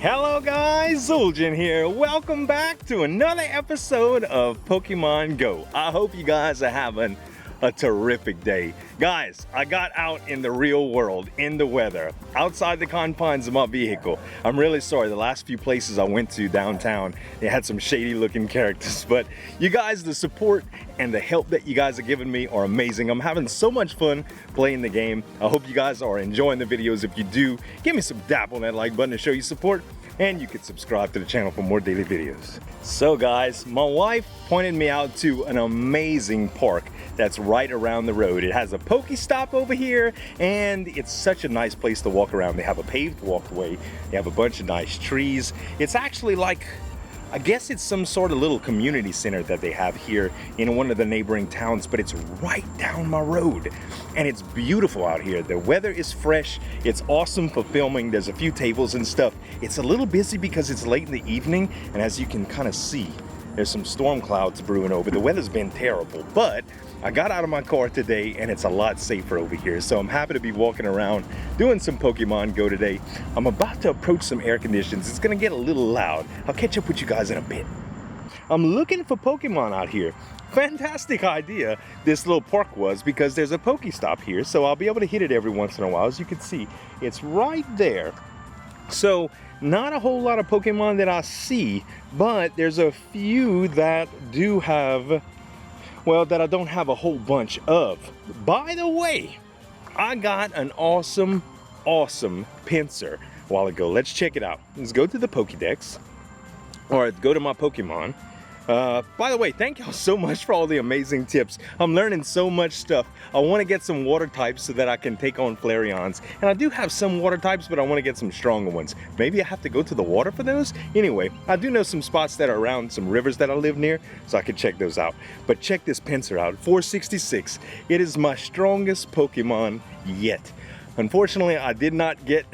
Hello guys, Zul'jin here. Welcome back to another episode of Pokemon Go. I hope you guys are having a terrific day. Guys, I got out in the real world, in the weather, outside the confines of my vehicle. I'm really sorry, the last few places I went to downtown, they had some shady looking characters, but you guys, the support and the help that you guys are giving me are amazing. I'm having so much fun playing the game. I hope you guys are enjoying the videos. If you do, give me some dap on that like button to show you support, and you can subscribe to the channel for more daily videos. So guys, my wife pointed me out to an amazing park that's right around the road. It has a PokéStop over here, and it's such a nice place to walk around. They have a paved walkway, they have a bunch of nice trees. It's actually like, I guess it's some sort of little community center that they have here in one of the neighboring towns, but it's right down my road. And it's beautiful out here. The weather is fresh. It's awesome for filming. There's a few tables and stuff. It's a little busy because it's late in the evening, and as you can kind of see, there's some storm clouds brewing over. The weather's been terrible, but I got out of my car today and it's a lot safer over here. So I'm happy to be walking around doing some Pokemon Go today. I'm about to approach some air conditions. It's gonna get a little loud. I'll catch up with you guys in a bit. I'm looking for Pokemon out here. Fantastic idea this little park was, because there's a Pokestop here, so I'll be able to hit it every once in a while. As you can see, it's right there. So not a whole lot of Pokemon that I see, but there's a few that do have, well, that I don't have a whole bunch of. By the way, I got an awesome pincer a while ago. Let's check it out. Let's go to the Pokédex, or go to my Pokemon. By the way, thank y'all so much for all the amazing tips. I'm learning so much stuff. I want to get some water types so that I can take on Flareons. And I do have some water types, but I want to get some stronger ones. Maybe I have to go to the water for those? Anyway, I do know some spots that are around some rivers that I live near, so I can check those out. But check this pincer out, 466. It is my strongest Pokemon yet. Unfortunately, I did not get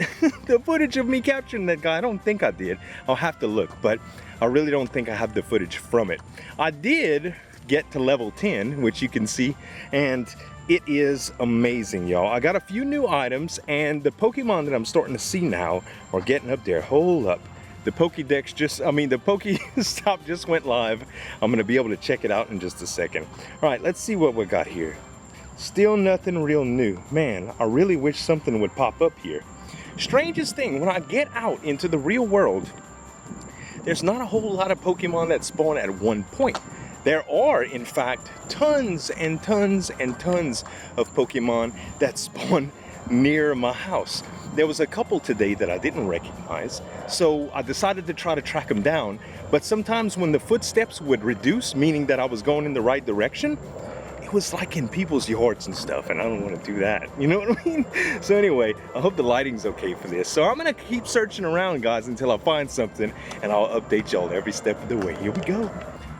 the footage of me capturing that guy. I don't think I did. I'll have to look, but I really don't think I have the footage from it. I did get to level 10, which you can see, and it is amazing, y'all. I got a few new items, and the Pokemon that I'm starting to see now are getting up there. Hold up. The Pokédex the Pokéstop just went live. I'm gonna be able to check it out in just a second. All right, let's see what we got here. Still nothing real new. Man, I really wish something would pop up here. Strangest thing, when I get out into the real world, there's not a whole lot of Pokemon that spawn at one point. There are, in fact, tons and tons and tons of Pokemon that spawn near my house. There was a couple today that I didn't recognize, so I decided to try to track them down. But sometimes when the footsteps would reduce, meaning that I was going in the right direction, it was like in people's yards and stuff, and I don't want to do that. You know what I mean? So anyway, I hope the lighting's okay for this. So I'm gonna keep searching around, guys, until I find something, and I'll update y'all every step of the way. Here we go.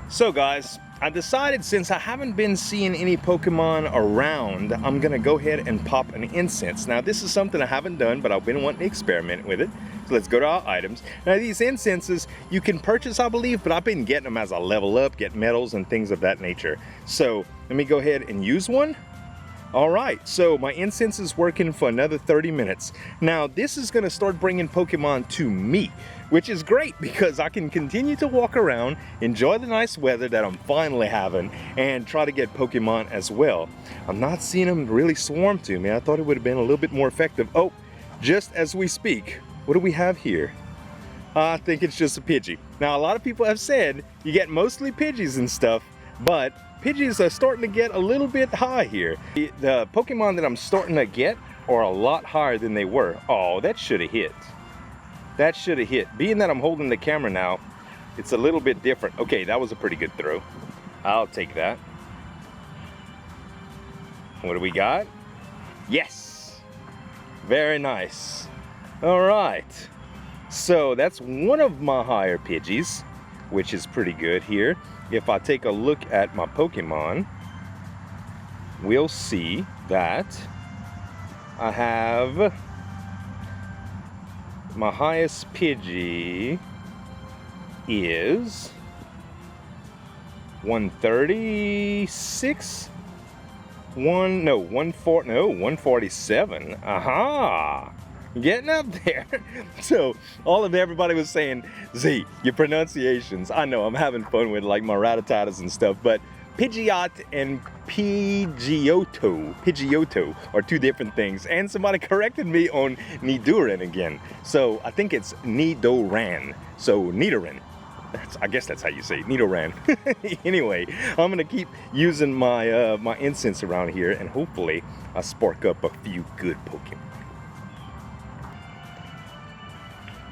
So guys, I decided, since I haven't been seeing any Pokemon around, I'm gonna go ahead and pop an Incense. Now this is something I haven't done, but I've been wanting to experiment with it. So let's go to our items. Now these incenses you can purchase, I believe, but I've been getting them as I level up, get medals and things of that nature. So let me go ahead and use one. All right, so my incense is working for another 30 minutes. Now this is gonna start bringing Pokemon to me, which is great because I can continue to walk around, enjoy the nice weather that I'm finally having, and try to get Pokemon as well. I'm not seeing them really swarm to me. I thought it would have been a little bit more effective. Oh, just as we speak, what do we have here? I think it's just a Pidgey. Now a lot of people have said you get mostly Pidgeys and stuff, but Pidgeys are starting to get a little bit high here. The Pokemon that I'm starting to get are a lot higher than they were. Oh, that should have hit. That should have hit. Being that I'm holding the camera now, it's a little bit different. Okay, that was a pretty good throw. I'll take that. What do we got? Yes! Very nice. All right. So that's one of my higher Pidgeys, which is pretty good here. If I take a look at my Pokemon, we'll see that I have my highest Pidgey is 136. 147. Aha! getting up there. So everybody was saying, Z, your pronunciations. I know I'm having fun with like my ratatatas and stuff, but Pidgeot and Pidgeotto are two different things. And somebody corrected me on Nidoran again. So I think it's Nidoran. So Nidoran. I guess that's how you say it, Nidoran. Anyway, I'm gonna keep using my my incense around here, and hopefully I spark up a few good Pokemon.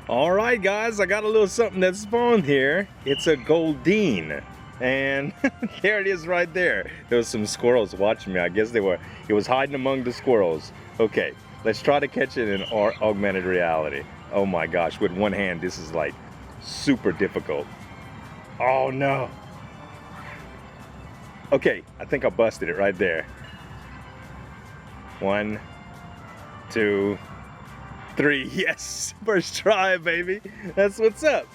All right, guys, I got a little something that spawned here. It's a Goldeen, and there it is right there. There was some squirrels watching me. I guess it was hiding among the squirrels. Okay, let's try to catch it in augmented reality. Oh my gosh, with one hand, this is like super difficult. Oh no. Okay, I think I busted it right there. 1, 2, 3. Yes, first try, baby. That's what's up.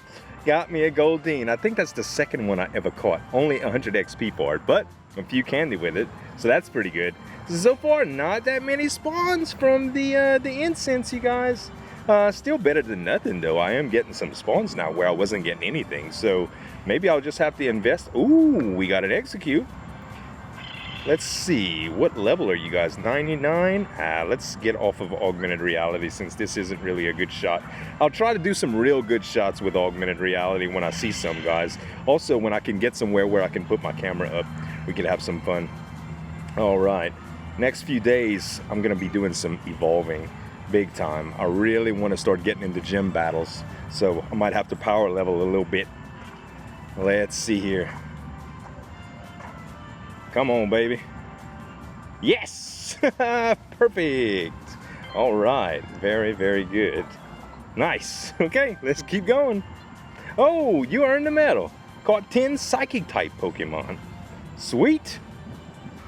Got me a Goldeen. I think that's the second one I ever caught. Only 100 XP for it, but a few candy with it, so that's pretty good. So far, not that many spawns from the incense, you guys. Still better than nothing though. I am getting some spawns now where I wasn't getting anything, so maybe I'll just have to invest. Ooh, we got an execute. Let's see, what level are you guys? 99? Let's get off of augmented reality since this isn't really a good shot. I'll try to do some real good shots with augmented reality when I see some, guys. Also, when I can get somewhere where I can put my camera up, we can have some fun. All right, next few days I'm gonna be doing some evolving. Big time. I really want to start getting into gym battles, so I might have to power level a little bit. Let's see here. Come on, baby. Yes. Perfect. All right, very, very good. Nice. Okay, let's keep going. Oh, you earned a medal. Caught 10 psychic type Pokemon. Sweet.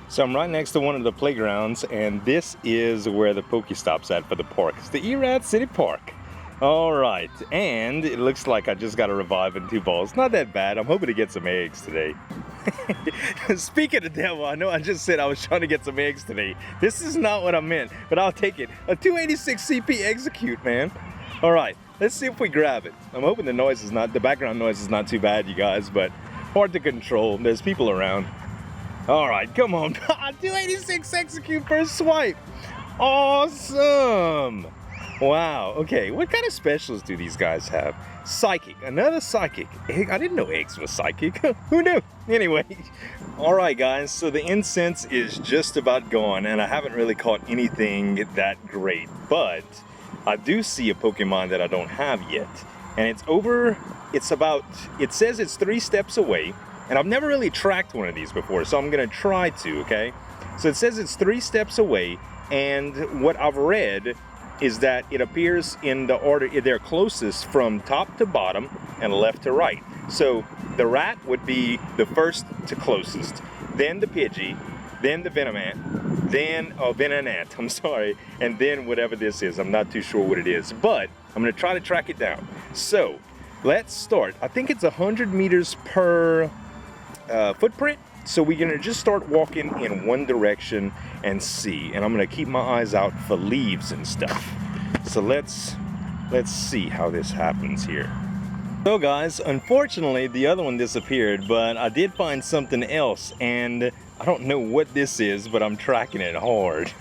So I'm right next to one of the playgrounds, and this is where the PokéStops at for the park. It's the Erad City Park. All right, and it looks like I just got a revive and 2 balls. Not that bad. I'm hoping to get some eggs today. Speaking of the devil, I know I just said I was trying to get some eggs today. This is not what I meant, but I'll take it. A 286 CP execute, man. All right, let's see if we grab it. I'm hoping the background noise is not too bad, you guys, but hard to control. There's people around. All right, come on. 286 execute first swipe. Awesome. Wow. Okay, what kind of specials do these guys have? Psychic, another psychic. Egg? I didn't know eggs was psychic. Who knew? Anyway. All right, guys, so the incense is just about gone, and I haven't really caught anything that great, but I do see a Pokemon that I don't have yet, and it says it's 3 steps away. And I've never really tracked one of these before, so I'm gonna try to, okay? So it says it's 3 steps away, and what I've read is that it appears in the order they're closest from top to bottom and left to right. So the rat would be the first to closest, then the Pidgey, then the Venonat, I'm sorry, and then whatever this is. I'm not too sure what it is, but I'm gonna try to track it down. So let's start. I think it's 100 meters per footprint, so we're gonna just start walking in one direction and see, and I'm gonna keep my eyes out for leaves and stuff. So let's see how this happens here. So guys, unfortunately the other one disappeared, but I did find something else, and I don't know what this is, but I'm tracking it hard.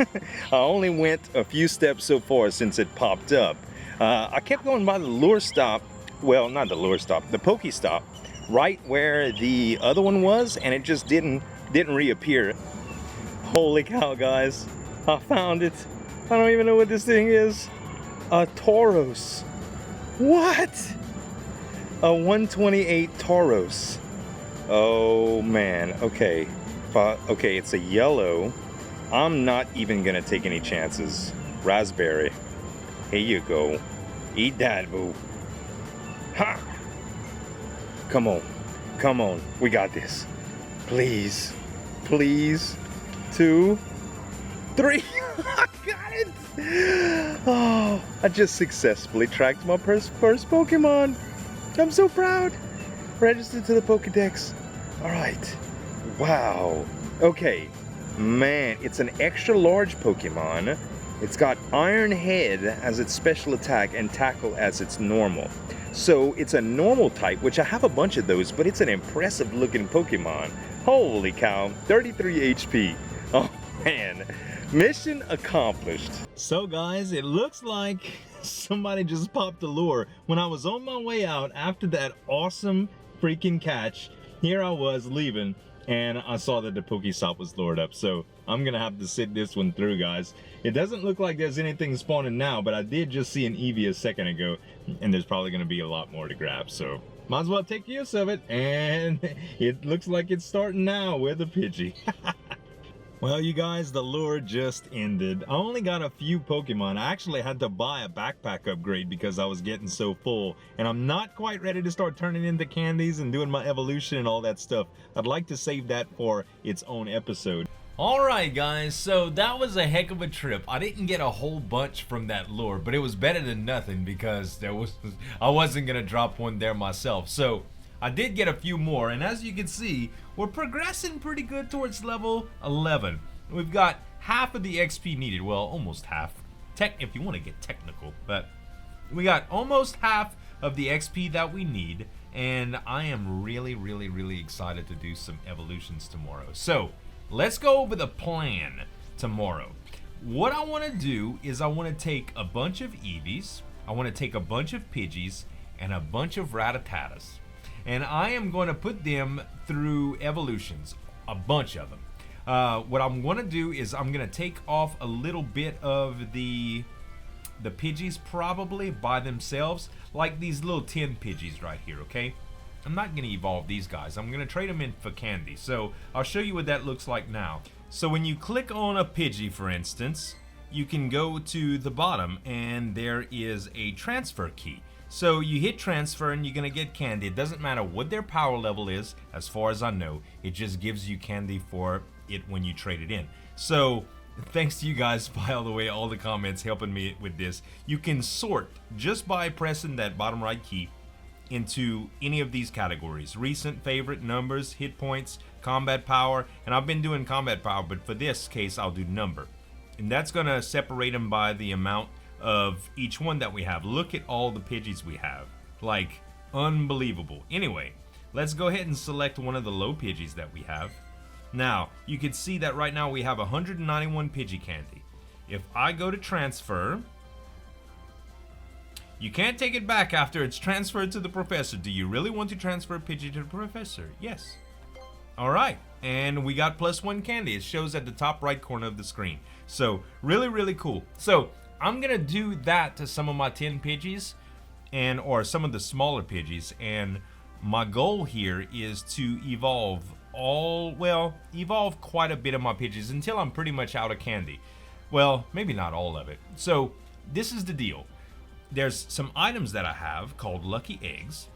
I only went a few steps so far since it popped up. I kept going by the lure stop, well, not the lure stop, the PokéStop, right where the other one was, and it just didn't reappear. Holy cow, guys, I found it. I don't even know what this thing is. A Tauros. What? A 128 Tauros. Oh man. Okay, okay, it's a yellow. I'm not even gonna take any chances. Raspberry, here you go, eat that, boo. Ha! Come on, come on, we got this. Please, please. 2, 3. I got it. Oh, I just successfully tracked my first Pokemon. I'm so proud. Registered to the Pokedex. All right. Wow. Okay. Man, it's an extra large Pokemon. It's got Iron Head as its special attack and Tackle as its normal. So it's a normal type, which I have a bunch of those, but it's an impressive looking Pokemon. Holy cow, 33 HP. Oh man, mission accomplished. So guys, it looks like somebody just popped the lure. When I was on my way out after that awesome freaking catch, here I was leaving and I saw that the PokéStop was lured up. So I'm gonna have to sit this one through, guys. It doesn't look like there's anything spawning now, but I did just see an Eevee a second ago, and there's probably gonna be a lot more to grab. So might as well take use of it, and it looks like it's starting now with a Pidgey. Well, you guys, the lure just ended. I only got a few Pokemon. I actually had to buy a backpack upgrade because I was getting so full. And I'm not quite ready to start turning into candies and doing my evolution and all that stuff. I'd like to save that for its own episode. Alright guys, so that was a heck of a trip. I didn't get a whole bunch from that lure, but it was better than nothing because I wasn't going to drop one there myself. So I did get a few more, and as you can see, we're progressing pretty good towards level 11. We've got half of the XP needed, well, almost half, if you want to get technical, but we got almost half of the XP that we need, and I am really excited to do some evolutions tomorrow. So let's go over the plan tomorrow. What I want to do is I want to take a bunch of Eevees, I want to take a bunch of Pidgeys, and a bunch of Ratatatas. And I am going to put them through evolutions, a bunch of them. What I'm going to do is I'm going to take off a little bit of the Pidgeys probably by themselves, like these little tin Pidgeys right here, okay? I'm not going to evolve these guys. I'm going to trade them in for candy. So I'll show you what that looks like now. So when you click on a Pidgey, for instance, you can go to the bottom and there is a transfer key. So you hit transfer and you're going to get candy. It doesn't matter what their power level is, as far as I know. It just gives you candy for it when you trade it in. So thanks to you guys, by the way, all the comments helping me with this. You can sort just by pressing that bottom right key into any of these categories: recent, favorite, numbers, hit points, combat power. And I've been doing combat power, but for this case I'll do number. And that's going to separate them by the amount of each one that we have. Look at all the Pidgeys we have, like unbelievable. Anyway, let's go ahead and select one of the low Pidgeys that we have. Now you can see that right now we have 191 Pidgey candy. If I go to transfer, you can't take it back after it's transferred to the professor. Do you really want to transfer Pidgey to the professor? Yes. Alright, and we got +1 candy. It shows at the top right corner of the screen. So really cool. So I'm gonna do that to some of my 10 Pidgeys or some of the smaller Pidgeys, and my goal here is to evolve quite a bit of my Pidgeys until I'm pretty much out of candy. Well, maybe not all of it. So this is the deal. There's some items that I have called Lucky Eggs.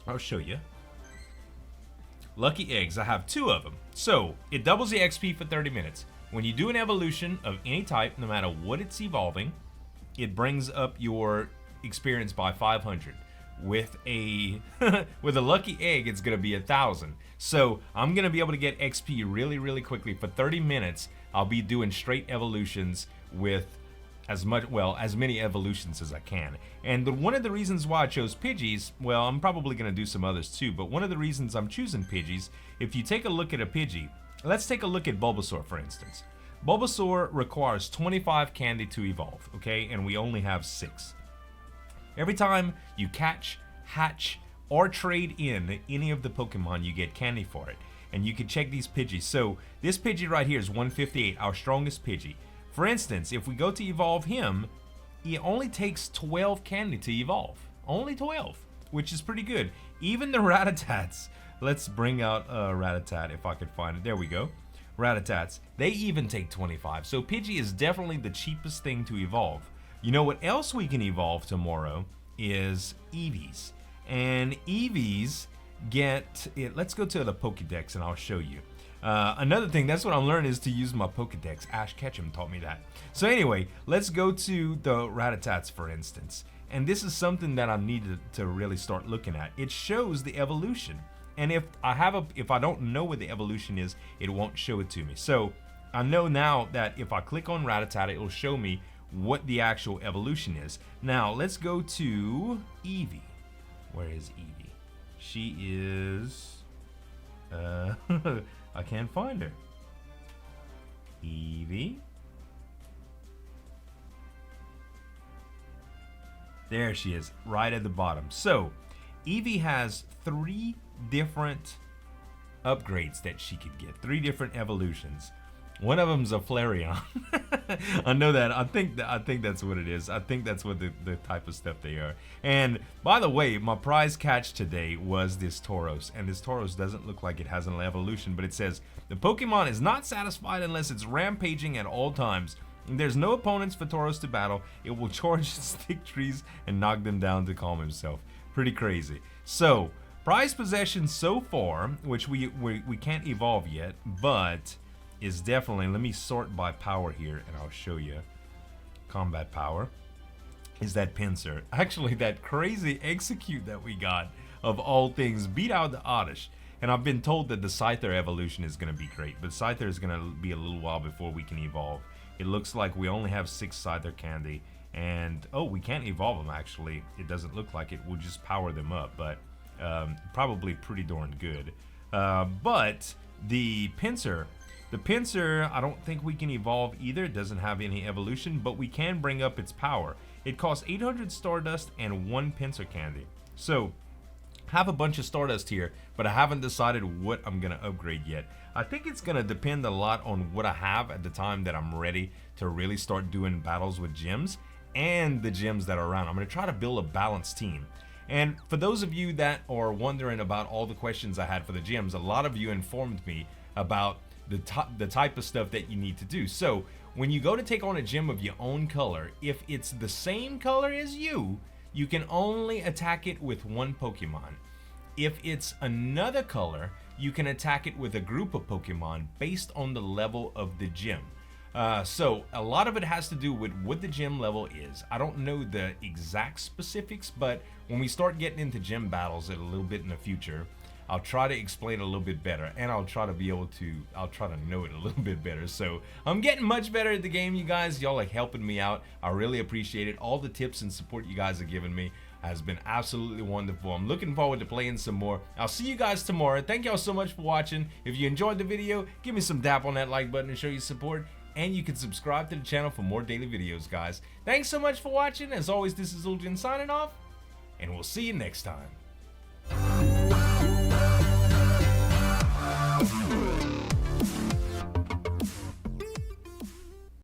I'll show you. Lucky Eggs, I have 2 of them. So it doubles the XP for 30 minutes. When you do an evolution of any type, no matter what it's evolving, it brings up your experience by 500. With a lucky egg, it's gonna be 1,000. So I'm gonna be able to get XP really quickly. For 30 minutes, I'll be doing straight evolutions with as many evolutions as I can. And one of the reasons why I chose Pidgeys, well, I'm probably gonna do some others too, but one of the reasons I'm choosing Pidgeys, if you take a look at a Pidgey, let's take a look at Bulbasaur, for instance. Bulbasaur requires 25 candy to evolve, okay? And we only have 6. Every time you catch, hatch, or trade in any of the Pokemon, you get candy for it. And you can check these Pidgeys. So this Pidgey right here is 158, our strongest Pidgey. For instance, if we go to evolve him, it only takes 12 candy to evolve. Only 12, which is pretty good. Even the Ratatats. Let's bring out a Rattata if I could find it. There we go. Ratatats. They even take 25. So Pidgey is definitely the cheapest thing to evolve. You know what else we can evolve tomorrow is Eevees. And Eevees get it. Let's go to the Pokédex and I'll show you. Another thing, that's what I'm learning, is to use my Pokédex. Ash Ketchum taught me that. So anyway, let's go to the Ratatats, for instance. And this is something that I needed to really start looking at. It shows the evolution. And if I don't know what the evolution is, it won't show it to me. So I know now that if I click on Rattata, it'll show me what the actual evolution is. Now, let's go to Eevee. Where is Eevee? She is... I can't find her. Eevee. There she is, right at the bottom. So, Eevee has 3 different upgrades that she could get. 3 different evolutions. One of them's a Flareon. I know that. I think that's what it is. I think that's what the type of stuff they are. And by the way, my prize catch today was this Tauros. And this Tauros doesn't look like it has an evolution, but it says, the Pokemon is not satisfied unless it's rampaging at all times. And there's no opponents for Tauros to battle. It will charge stick trees and knock them down to calm himself. Pretty crazy. So, prize possession so far, which we can't evolve yet, but is definitely, let me sort by power here and I'll show you. Combat power is that Pinsir. Actually, that crazy execute that we got, of all things, beat out the Oddish. And I've been told that the Scyther evolution is going to be great, but Scyther is going to be a little while before we can evolve. It looks like we only have 6 Scyther candy, and oh, we can't evolve them actually. It doesn't look like it. We'll just power them up, but probably pretty darn good. But the Pinsir, I don't think we can evolve either. It doesn't have any evolution, but we can bring up its power. It costs 800 Stardust and 1 Pinsir candy. So, have a bunch of Stardust here, but I haven't decided what I'm gonna upgrade yet. I think it's gonna depend a lot on what I have at the time that I'm ready to really start doing battles with gyms and the gyms that are around. I'm gonna try to build a balanced team. And for those of you that are wondering about all the questions I had for the gyms, a lot of you informed me about the type of stuff that you need to do. So when you go to take on a gym of your own color, if it's the same color as you can only attack it with 1 Pokemon. If it's another color, you can attack it with a group of Pokemon based on the level of the gym. So a lot of it has to do with what the gym level is. I don't know the exact specifics, but when we start getting into gym battles a little bit in the future, I'll try to explain a little bit better, and I'll try to know it a little bit better. So I'm getting much better at the game, you guys. Y'all are helping me out. I really appreciate it. All the tips and support you guys are giving me has been absolutely wonderful. I'm looking forward to playing some more. I'll see you guys tomorrow. Thank y'all so much for watching. If you enjoyed the video, give me some dap on that like button to show your support. And you can subscribe to the channel for more daily videos, guys. Thanks so much for watching. As always, this is Zul'jin signing off, and we'll see you next time.